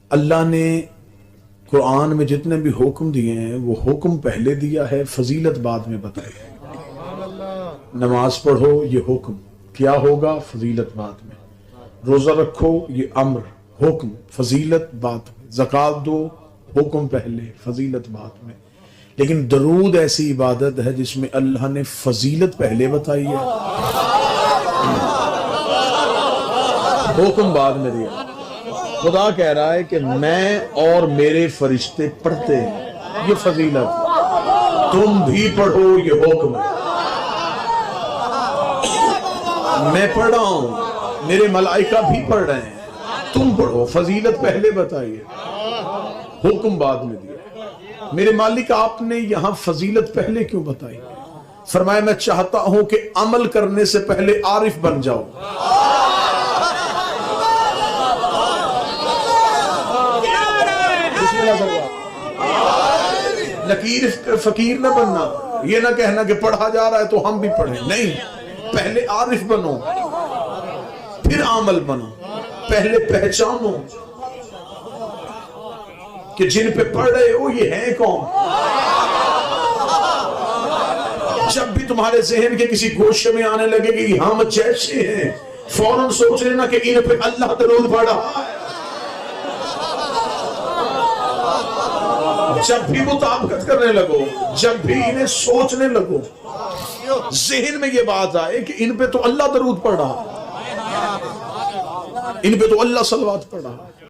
اللہ نے قرآن میں جتنے بھی حکم دیے ہیں وہ حکم پہلے دیا ہے، فضیلت بعد میں بتائی ہے۔ نماز پڑھو یہ حکم، کیا ہوگا فضیلت بعد میں، روزہ رکھو یہ امر حکم، فضیلت بعد میں، زکوٰۃ دو حکم پہلے فضیلت بعد میں۔ لیکن درود ایسی عبادت ہے جس میں اللہ نے فضیلت پہلے بتائی ہے، حکم بعد میں دیا۔ خدا کہہ رہا ہے کہ میں اور میرے فرشتے پڑھتے ہیں، یہ فضیلت، تم بھی پڑھو یہ حکم ہے۔ میں پڑھ رہا ہوں، میرے ملائکہ بھی پڑھ رہے ہیں، تم پڑھو، فضیلت پہلے بتائیے حکم بعد میں دیا۔ میرے مالک آپ نے یہاں فضیلت پہلے کیوں بتائی؟ فرمایا میں چاہتا ہوں کہ عمل کرنے سے پہلے عارف بن جاؤ۔ لکیر فقیر نہ بننا، یہ نہ کہنا کہ پڑھا جا رہا ہے تو ہم بھی پڑھیں، نہیں، پہلے عارف بنو پھر عمل بنو، پہلے پہچانو کہ جن پہ پڑھ رہے ہو یہ ہیں کون۔ جب بھی تمہارے ذہن کے کسی گوشے میں آنے لگے کہ ہم جیسے ہیں، فوراً سوچ لینا کہ ان پہ اللہ درود پڑھا ہے۔ جب بھی مطابقت کرنے لگو، جب بھی انہیں سوچنے لگو، ذہن میں یہ بات آئے کہ ان پہ تو اللہ درود پڑھ رہا، ان پہ تو اللہ صلوات پڑھ رہا۔